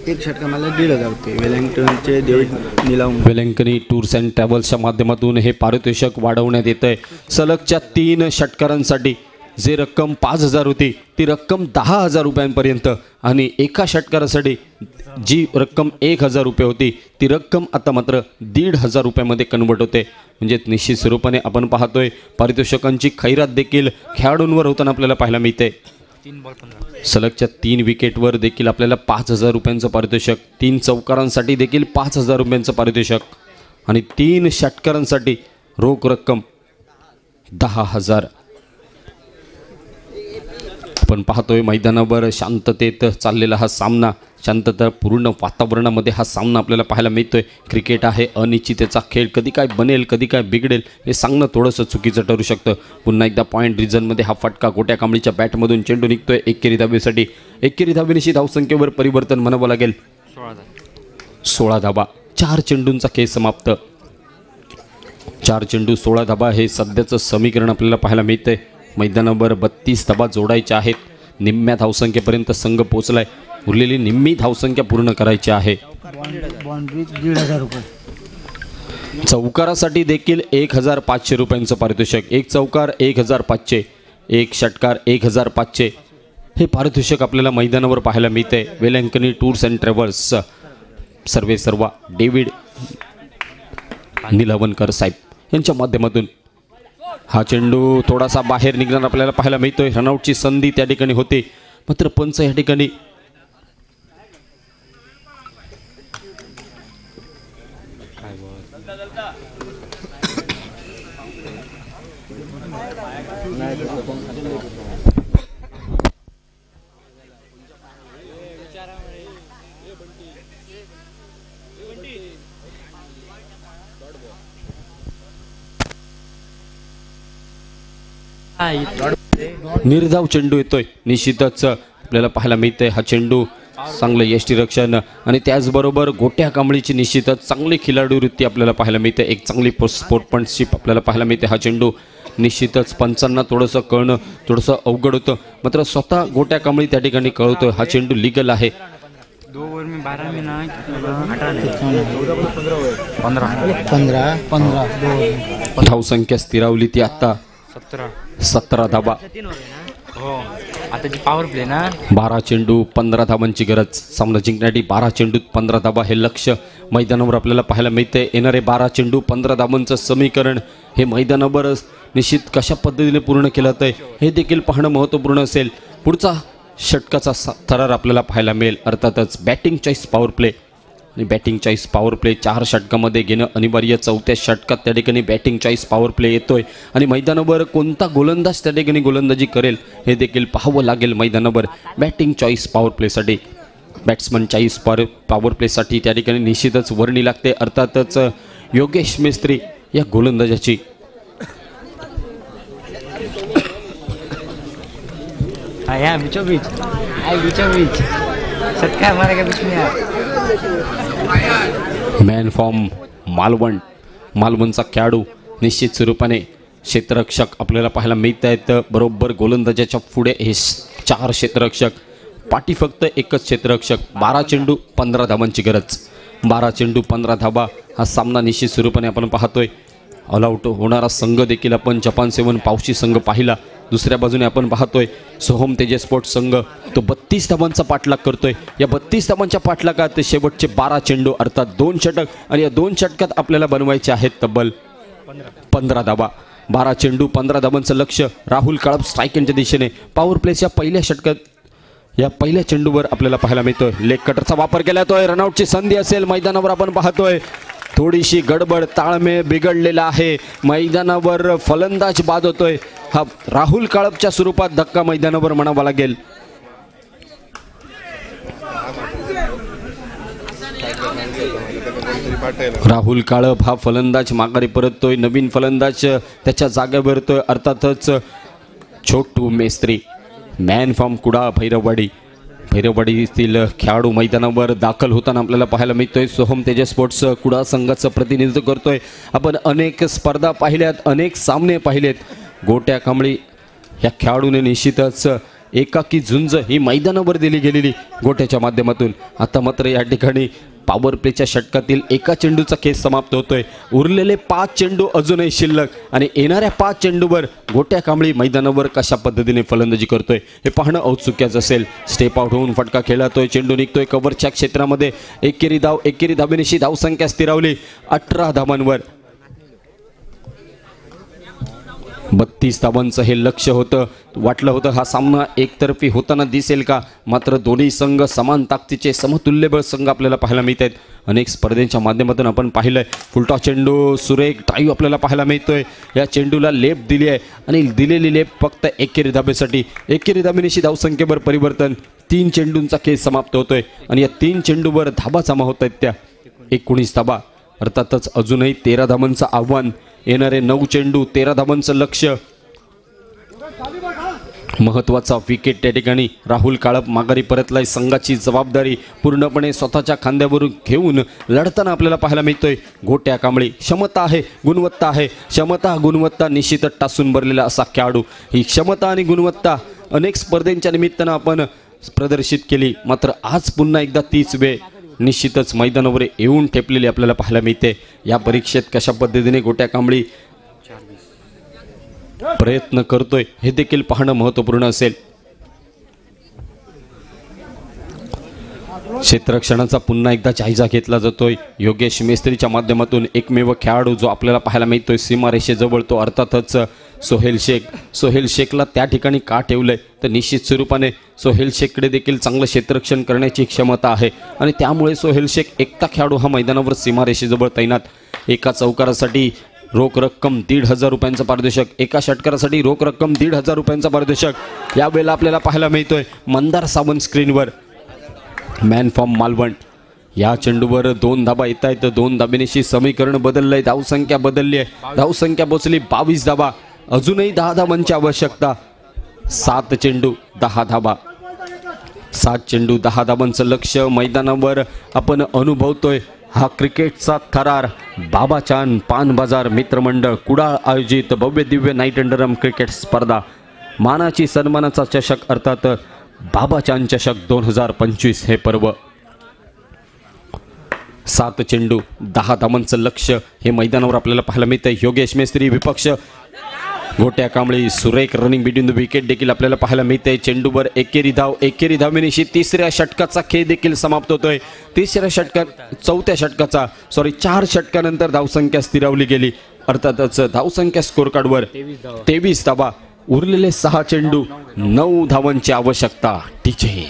एक षटका मला 1,500 होते. वेलिंग्टनचे David Nilam Velankanni tours and ट्रॅव्हल्सच्या माध्यमातून हे पारितोषिक वाढवण्यात येत आहे. सलगच्या 3 षटकारांसाठी जे रक्कम 5,000 होती ती रक्कम 10,000 रुपयांपर्यंत आणि एका षटकारासाठी जी रक्कम 1,000 रुपये होती ती रक्कम आता मात्र 1,500 रुपयामध्ये कन्वर्ट होते. म्हणजे निश्चित स्वरूपाने आपण पाहतोय पारितोषिकांची खैरात देखील खेळाडूंवर होताना आपल्याला पाहायला मिळते. सलगच्या 3 विकेटवर देखील आपल्याला 5,000 रुपयांचं पारितोषिक, 3 चौकारांसाठी देखील 5,000 रुपयांचं पारितोषिक आणि 3 षटकारांसाठी रोख रक्कम 10,000. आपण पाहतोय मैदानावर शांततेत चाललेला हा सामना, शांतता पूर्ण वातावरणामध्ये हा सामना आपल्याला पाहायला मिळतोय. क्रिकेट आहे अनिश्चिततेचा खेळ, कधी काय बनेल कधी काय बिघडेल हे सांगणं थोडंसं चुकीचं ठरू शकतं. पुन्हा एकदा पॉईंट रिजनमध्ये हा फटका गोट्या कांबळीच्या बॅटमधून चेंडू निघतोय एकेरी धाबेसाठी. एकेरी धाबेनिशी धावसंख्येवर परिवर्तन म्हणावं लागेल. 16 धाबा. 4 चेंडूंचा खेळ समाप्त. 4 चेंडू 16 धाबा हे सध्याचं समीकरण आपल्याला पाहायला मिळतंय. मैदानावर 32 धाबा जोडायच्या आहेत. निम्म्या धावसंख्येपर्यंत संघ पोहोचलाय. उरलेली निम्मी धावसंख्या पूर्ण करायची आहे. बाउंड्री 1,500 रुपये. चौकारासाठी देखील 1,500 रुपयांचं पारितोषिक. 1 चौकार 1,500, 1 षटकार 1,500 हे पारितोषिक आपल्याला मैदानावर पाहायला मिळते. वेलंकनी टूर्स अँड ट्रॅव्हल्स सर्वेसर्वा डेव्हिड निलवणकर साहेब यांच्या माध्यमातून हा चेंडू थोडासा बाहेर निघणार आपल्याला पाहायला मिळतोय. रनआउटची संधी त्या ठिकाणी होते, मात्र पंच या ठिकाणी निर्धाव चेंडू येतोय. निश्चितच आपल्याला पाहायला मिळतंय हा चेंडू चांगलं यष्टीरक्षण आणि त्याचबरोबर गोट्या कांबळीची निश्चितच चांगली खिलाडू वृत्ती आपल्याला पाहायला मिळते. एक चांगली स्पोर्टमॅनशिप आपल्याला पाहायला मिळते. हा चेंडू निश्चितच पंचांना थोडंसं कळणं थोडंसं अवघड होतं, मात्र स्वतः गोट्या कांबळी त्या ठिकाणी कळतोय हा चेंडू लिगल आहे. 2 ओव्हर में 12 में ना 15 धावसंख्या स्थिरावली ती आता 17 धाबा. हो आता जी पॉवर प्ले ना 12 चेंडू 15 धाबांची गरज. सामना जिंकण्यासाठी 12 चेंडूत 15 धाबा हे लक्ष मैदानावर आपल्याला पाहायला मिळते. येणारे 12 चेंडू 15 धाबांचं समीकरण हे मैदानावर निश्चित कशा पद्धतीने पूर्ण केलं जातं हे देखील पाहणं महत्त्वपूर्ण असेल. पुढचा षटकाचा थरार आपल्याला पाहायला मिळेल. अर्थातच बॅटिंग चॉईस पॉवर प्ले आणि बॅटिंग चॉईस पॉवर प्ले 4 षटकामध्ये घेणं अनिवार्य. 4थ्या षटकात त्या ठिकाणी बॅटिंग चॉईस पॉवर प्ले येतोय आणि मैदानावर कोणता गोलंदाज त्या ठिकाणी गोलंदाजी करेल हे देखील पाहावं लागेल. मैदानावर बॅटिंग चॉईस पॉवर प्लेसाठी बॅट्समन चॉईस पॉवर प्लेसाठी त्या ठिकाणी निश्चितच वर्णी लागते. अर्थातच योगेश मिस्त्री या गोलंदाजाची बीचों बीच सत्कार मारेगा बीच में मॅन फॉर्म मालवणचा खेळाडू निश्चित स्वरूपाने क्षेत्ररक्षक आपल्याला पाहायला मिळत आहेत. बरोबर गोलंदाजाच्या पुढे हे 4 क्षेत्ररक्षक, पाठी फक्त एकच क्षेत्ररक्षक. 12 चेंडू 15 धाबांची गरज. 12 चेंडू 15 धाबा हा सामना निश्चित स्वरूपाने आपण पाहतोय. ऑलआउट होणारा संघ देखील आपण जपान 7 पावशी संघ पाहिला. दुसऱ्या बाजूने आपण पाहतोय सोहम तेजे स्पोर्ट्स संघ तो 32 धाबांचा पाठलाग करतोय. या 32 धाबांच्या पाठलागात शेवटचे 12 चेंडू अर्थात 2 षटक आणि या 2 षटकात आपल्याला बनवायचे आहेत तब्बल 15 धाबा. 12 चेंडू 15 धावांचं लक्ष्य. राहुल काळप स्ट्राईक यांच्या दिशेने. पॉवर प्लेच्या पहिल्या षटकात या पहिल्या चेंडूवर आपल्याला पाहायला मिळतोय लेग कटरचा वापर केला जातोय. रनआउटची संधी असेल मैदानावर आपण पाहतोय. थोडीशी गडबड, ताळमेळ बिघडलेला आहे. मैदानावर फलंदाज बाद होतोय. हा राहुल काळपच्या स्वरूपात धक्का मैदानावर म्हणावा लागेल. राहुल काळप हा फलंदाज माघारी परततोय. नवीन फलंदाज त्याच्या जागेवर येतोय. अर्थातच छोटू मेस्त्री, मॅन फ्रॉम कुडाळ भैरववाडीतील खेळाडू मैदानावर दाखल होताना आपल्याला पाहायला मिळतोय. सोहम तेजस स्पोर्ट्स कुडाळ संघाचं प्रतिनिधित्व करतोय. आपण अनेक स्पर्धा पाहिल्यात, अनेक सामने पाहिलेत. गोट्या कांबळी या खेळाडूने निश्चितच एकाकी झुंज ही मैदानावर दिली गेलेली गोट्याच्या माध्यमातून. आता मात्र या ठिकाणी पॉवर प्लेच्या षटकातील एका चेंडूचा खेळ समाप्त होतोय. उरलेले 5 चेंडू अजूनही शिल्लक आणि येणाऱ्या 5 चेंडूवर गोट्या कांबळी मैदानावर कशा पद्धतीने फलंदाजी करतोय हे पाहणं औत्सुक्याचं असेल. स्टेप आउट होऊन फटका खेळतोय. चेंडू निघतोय कव्हरच्या क्षेत्रामध्ये. एकेरी धावेनिशी धावसंख्या स्थिरावली 18 धावांवर. 32 धावांचं हे लक्ष्य होतं. वाटलं होतं हा सामना एकतर्फी होताना दिसेल का, मात्र दोन्ही संघ समान ताकदीचे समतुल्यबळ संघ आपल्याला पाहायला मिळत आहेत. अनेक स्पर्धेच्या माध्यमातून आपण पाहिलंय. फुलटॉस चेंडू, सुरेख ड्राईव्ह आपल्याला पाहायला मिळतोय. या चेंडूला लेप दिली आहे आणि दिलेली लेप फक्त एकेरी धाबेसाठी. एकेरी धाबेनिशी धावसंख्येवर परिवर्तन. 3 चेंडूंचा खेळ समाप्त होतोय आणि या 3 चेंडूवर धाबा जमा होत आहेत त्या 19 धाबा. अर्थातच अजूनही 13 धावांचं आव्हान. येणारे 9 चेंडू 13 धावांचं लक्ष्य. महत्त्वाचा विकेट त्या ठिकाणी राहुल काळप माघारी परतलाय. संघाची जबाबदारी पूर्णपणे स्वतःच्या खांद्यावरून घेऊन लढताना आपल्याला पाहायला मिळतोय. गोट्या कांबळी क्षमता आहे, गुणवत्ता आहे. क्षमता गुणवत्ता निश्चितच टासून भरलेला असा खेळाडू. ही क्षमता आणि गुणवत्ता अनेक स्पर्धेच्या निमित्तानं आपण प्रदर्शित केली, मात्र आज पुन्हा एकदा तीच वेळ निश्चितच मैदानावर येऊन ठेपलेली आपल्याला पाहायला मिळते. या परीक्षेत कशा पद्धतीने गोट्या कांबळी प्रयत्न करतोय हे देखील पाहणं महत्त्वपूर्ण असेल. क्षेत्ररक्षणाचा पुन्हा एकदा जायजा घेतला जातोय. योगेश मेस्त्रीच्या माध्यमातून एकमेव खेळाडू जो आपल्याला पाहायला मिळतोय सीमारेषेजवळ तो अर्थातच सोहेल शेख. सोहेल शेखला त्या ठिकाणी का ठेवलंय तर निश्चित स्वरूपाने सोहेल शेखकडे देखील चांगलं क्षेत्ररक्षण करण्याची क्षमता आहे आणि त्यामुळे सोहेल शेख एकटा खेळाडू हा मैदानावर सीमारेषेजवळ तैनात. एका चौकारासाठी रोख रक्कम 1,500 रुपयांचं पारितोषिक. एका षटकारासाठी रोख रक्कम 1,500 रुपयांचं पारितोषिक यावेळेला आपल्याला पाहायला मिळतोय. मंदार सावंत स्क्रीनवर. Man from Malvan. या चेंडूवर 2 धाबा येत आहेत. 2 धाबेनिशी समीकरण बदललंय. धावसंख्या बदलली आहे. धावसंख्या पोचली 22 धाबा. अजूनही 10 धाबांची आवश्यकता. 7 चेंडू 10 धाबा. 7 चेंडू 10 धाबांचं लक्ष्य मैदानावर आपण अनुभवतोय. हा क्रिकेटचा थरार. बाबाचान पान बाजार मित्रमंडळ कुडाळ आयोजित भव्य दिव्य नाईट अंडरम क्रिकेट स्पर्धा. मानाची सन्मानाचा चषक अर्थात बाबाचान चषक 2025 हे पर्व. 7 चेंडू 10 धावांचं लक्ष्य हे मैदानावर आपल्याला पाहायला मिळतंय. योगेश मेस्त्री विपक्ष. गोट्या कांबळी सुरेख रनिंग बिटवीन द विकेट देखील आपल्याला पाहायला मिळते. चेंडूवर एकेरी धावेनिशी 3ऱ्या षटकाचा खेळ देखील समाप्त होतोय. 4 षटकानंतर धावसंख्या स्थिरावली गेली. अर्थातच धावसंख्या स्कोर कार्डवर 23 धावा. उरलेले 6 चेंडू 9 धावांची आवश्यकता. टीचे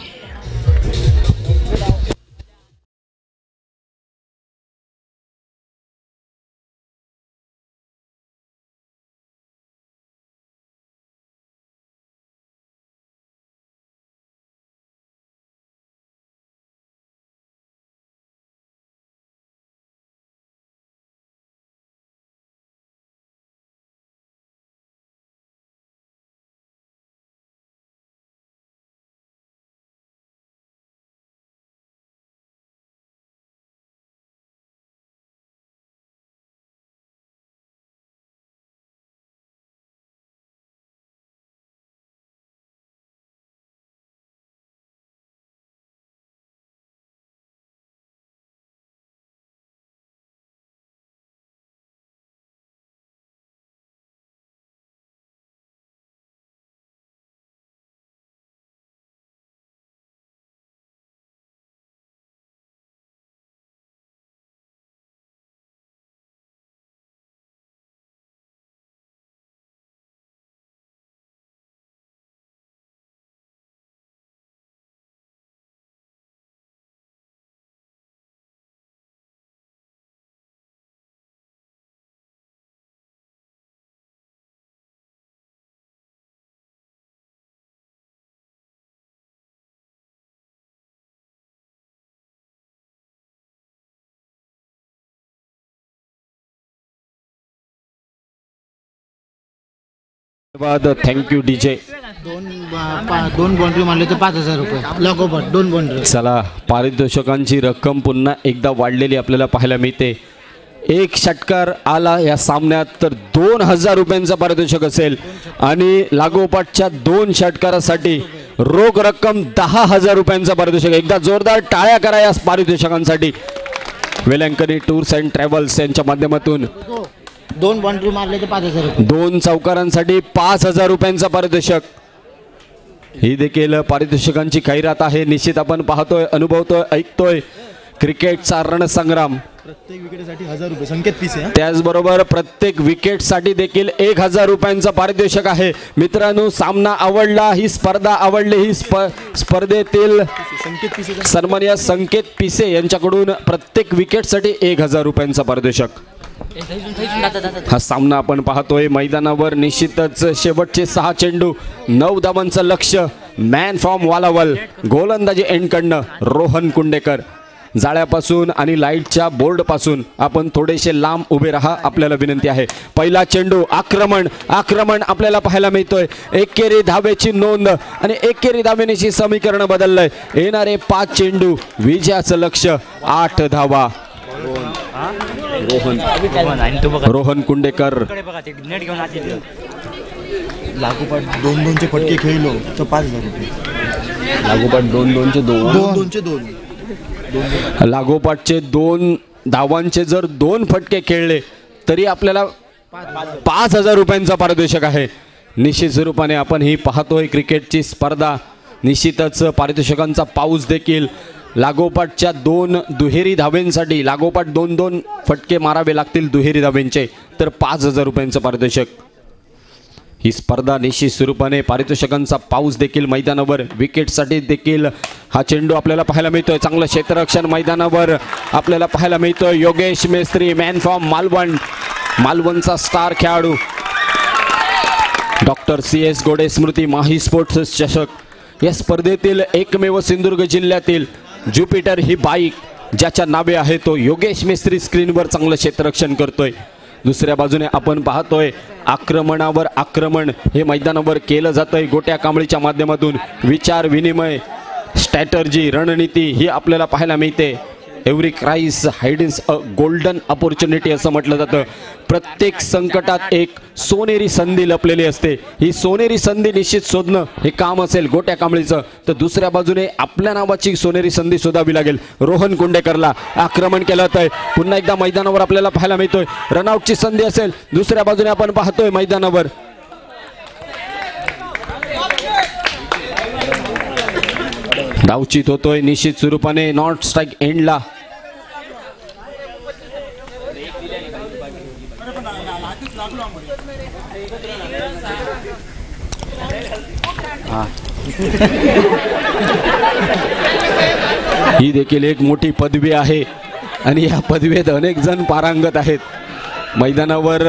धन्यवाद, थँक्यू डीजे. दोन बाउंड्री मारले तर 5,000 रुपये लागोपाठ 2 बाउंड्री. चला, पारितोषिकांची रक्कम पुन्हा एकदा वाढलेली आपल्याला पाहायला मिळते. एक षटकार आला या सामन्यात तर 2,000 रुपयांचा पारितोषिक असेल आणि लागोपाठच्या 2 षटकारासाठी रोख रक्कम 10,000 रुपयांचा पारितोषिक. एकदा जोरदार टाळ्या करा या पारितोषिकांसाठी. वेलंकनी टूर्स अँड ट्रॅव्हल्स यांच्या माध्यमातून 2 बाउंड्री मारले तर 5,000 रुपये. 2 चौकारांसाठी 5,000 रुपयांचा पारितोषिक. ही देखील पारितोषिकांची खैरात आहे. निश्चित आपण पाहतोय, अनुभवतोय, ऐकतोय क्रिकेटचा रणसंग्राम. प्रत्येक विकेटसाठी 1,000 रुपये संकेत पिसे. त्याचबरोबर प्रत्येक विकेटसाठी देखील 1,000 रुपयांचा पारितोषिक आहे. मित्रांनो, सामना आवडला, ही स्पर्धा आवडली, ही स्पर्धेतील संकेत पिसे सन्माननीय संकेत पिसे यांच्याकडून प्रत्येक विकेटसाठी 1,000 रुपयांचा पारितोषिक. हा सामना आपण पाहतोय मैदानावर. निश्चितच शेवटचे 6 चेंडू, 9 धावांचं लक्ष. मॅन फ्रॉम वालावल, गोलंदाजी एंडकडनं रोहन कुंडेकर. जाळ्यापासून आणि लाईटच्या बोर्डपासून आपण थोडेसे लांब उभे राहा, आपल्याला विनंती आहे. पहिला चेंडू, आक्रमण आपल्याला पाहायला मिळतोय. एकेरी धावेची नोंद आणि एकेरी धावेनेची समीकरण बदललंय. येणारे 5 चेंडू, विजयाचं लक्ष 8 धावा. रोहन कुंडेकर. नेट घेऊन आते लागोपाठ 2-2चे फटके खेळलो तर 5,000 रुपये. लागोपाठ 2-2चे 2-2चे 2. लागोपाठचे 2 धावांचे जर 2 फटके खेळले तरी आपल्याला 5,000 रुपयांचा पारितोषिक आहे. निश्चित स्वरूपाने आपण ही पाहतोय क्रिकेटची स्पर्धा. निश्चितच पारितोषिकांचा पाऊस देखील. लागोपाठच्या 2 दुहेरी धावेंसाठी लागोपाठ 2-2 फटके मारावे लागतील दुहेरी धावेंचे, तर 5,000 रुपयांचं पारितोषिक. ही स्पर्धा निश्चित स्वरूपाने पारितोषिकांचा पाऊस देखील मैदानावर. विकेटसाठी देखील हा चेंडू आपल्याला पाहायला मिळतोय. चांगलं क्षेत्ररक्षण मैदानावर आपल्याला पाहायला मिळतोय. योगेश मेस्त्री, मॅन फ्रॉम मालवणचा स्टार खेळाडू. डॉक्टर CS गोडे स्मृती माही स्पोर्ट्स चषक या स्पर्धेतील एकमेव सिंधुदुर्ग जिल्ह्यातील ज्युपिटर ही बाईक ज्याच्या नावे आहे तो योगेश मेस्त्री स्क्रीनवर चांगलं क्षेत्ररक्षण करतोय. दुसऱ्या बाजूने आपण पाहतोय आक्रमणावर आक्रमण हे मैदानावर केलं जातंय. गोट्या कांबळीच्या माध्यमातून विचार विनिमय, स्ट्रॅटर्जी, रणनीती ही आपल्याला पाहायला मिळते. Every crisis hides a golden opportunity असं म्हटलं जातं. प्रत्येक संकटात एक सोनेरी संधी लपलेली असते. ही सोनेरी संधी निश्चित शोधणं हे काम असेल गोट्या कांबळीचं, तर दुसऱ्या बाजूने आपल्या नावाची सोनेरी संधी शोधावी लागेल. रोहन कुंडेकरला आक्रमण केलं जातंय. पुन्हा एकदा मैदानावर आपल्याला पाहायला मिळतोय रनआउटची संधी असेल. दुसऱ्या बाजूने आपण पाहतोय मैदानावर धावचित होतोय. निश्चित स्वरूपाने नॉट स्ट्राईक एंडला. ही देखील एक मोठी पदवी आहे आणि या पदवीत अनेक जण पारंगत आहेत. मैदानावर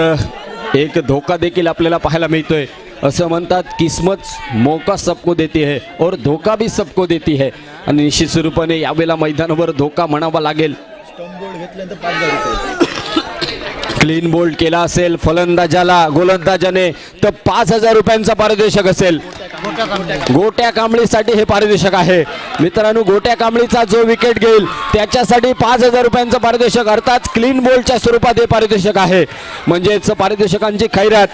एक धोका देखील आपल्याला पाहायला मिळतोय. असं म्हणतात किस्मत मौका सबको देती है और धोका भी सबको देती है. आणि निश्चित स्वरूपाने यावेळेला मैदानावर धोका म्हणावा लागेल. क्लीन बोल्ड केला असेल फलंदाजाला, गोलंदाजाने, तर 5,000 रुपयांचा पारितोषिक असेल. गोट्या कांबळीसाठी हे पारितोषिक आहे. मित्रांनो, गोट्या कांबळीचा जो विकेट घेईल त्याच्यासाठी 5,000 रुपयांचं पारितोषिक, अर्थात क्लीन बोल्डच्या स्वरूपात हे पारितोषिक आहे. म्हणजेच पारितोषिकांची खैरात.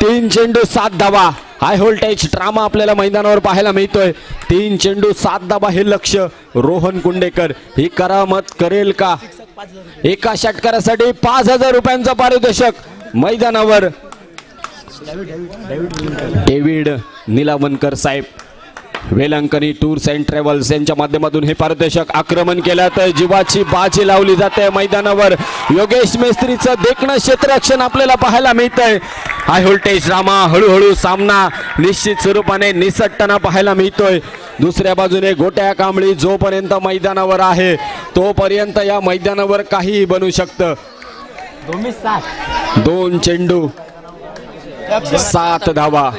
3 चेंडू 7 धावा. हाय व्होल्टेज ड्रामा आपल्याला मैदानावर पाहायला मिळतोय. 3 चेंडू 7 धावा हे लक्ष. रोहन कुंडेकर ही करामत करेल का? एका षटकारासाठी 5,000 रुपयांचं पारितोषिक मैदानावर. डेव्हिड निलावणकर साहेब, वेलंकनी टूर्स अँड ट्रॅव्हल्स यांच्या माध्यमातून हे पारितोषिक. आक्रमण केलं तर जीवाची बाजी लावली जाते मैदानावर. योगेश मेस्त्रीचं देखणं क्षेत्ररक्षण आपल्याला पाहायला मिळतंय. High voltage drama. हळूहळू सामना निश्चित स्वरूपाने निसटताना पाहायला मिळतोय. दुसऱ्या बाजूने गोट्या कांबळी जोपर्यंत मैदानावर आहे तोपर्यंत या मैदानावर काहीही बनू शकतं. 2 चेंडू 7 धावा.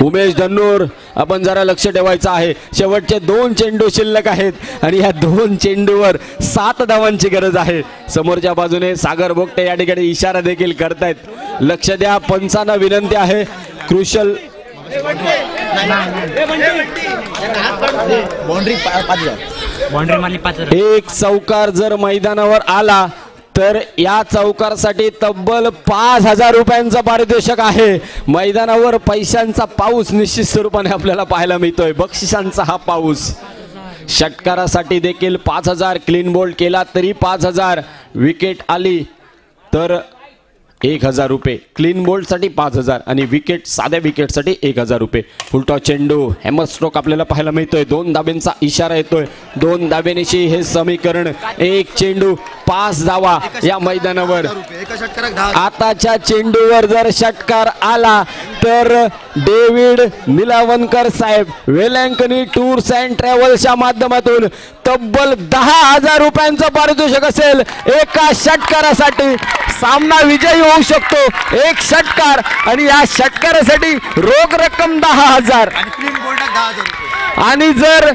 उमेश धन्नूर, आपण जरा लक्ष ठेवायचं आहे. शेवटचे 2 चेंडू शिल्लक आहेत आणि या 2 चेंडूवर 7 धावांची गरज आहे. समोरच्या बाजूने सागर बोगटे या ठिकाणी इशारा देखील करतायत. लक्ष द्या, पंचांना विनंती आहे. क्रुशल बाउंड्री मारली 5,000. एक चौकार जर मैदानावर आला तर या चौकारासाठी तब्बल 5,000 रुपयांचं पारितोषिक आहे. मैदानावर पैशांचा पाऊस निश्चित स्वरूपाने आपल्याला पाहायला मिळतोय. बक्षिसांचा हा पाऊस. षटकारासाठी देखील 5,000, क्लीन बोल्ड केला तरी 5,000, विकेट आली तर 1,000 रुपये. क्लीन बोल्डसाठी 5,000 आणि विकेट, साध्या विकेटसाठी 1,000 रुपये. फुलटॉस चेंडू, हॅमर स्ट्रोक आपल्याला पाहायला मिळतोय. 2 धाब्यांचा इशारा येतोय. 2 धाब्यानिशी हे समीकरण. 1 चेंडू 5 धावा या मैदानावर. आताच्या चेंडूवर जर षटकार आला तर डेव्हिड निलावणकर साहेब वेलंकनी टूर्स अँड ट्रॅव्हल्सच्या माध्यमातून तब्बल 10,000 रुपयांचं पारितोषिक असेल एका षटकारासाठी. सामना विजयी होऊ शकतो. एक षटकार आणि या षटकारासाठी रोख रक्कम 10,000 आणि जर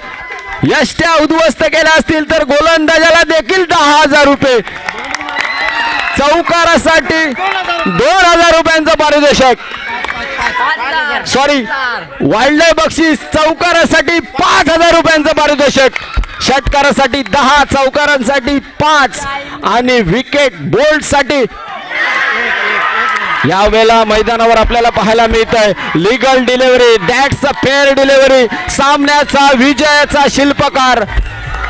यष्ट्या उद्ध्वस्त केल्या असतील तर गोलंदाजाला देखील 10,000 रुपये. चौकारासाठी 2,000 रुपयांचं पारितोषिक. सॉरी, वाईल्ड लाईफ बक्षीस. चौकारासाठी 5,000 रुपयांचं पारितोषिक. षटकारासाठी 10, चौकारांसाठी 5 आणि विकेट बोल्डसाठी यावेळेला मैदानावर आपल्याला पाहायला मिळत आहे legal delivery. That's a fair delivery. सामन्याचा विजयाचा शिल्पकार.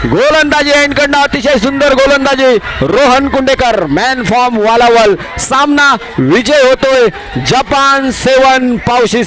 गोलंदाजी एंडकडनं अतिशय सुंदर गोलंदाजी रोहन कुंडेकर, मॅन फॉर्म वालावल. सामना विजय होतोय जपान 7 पावशी.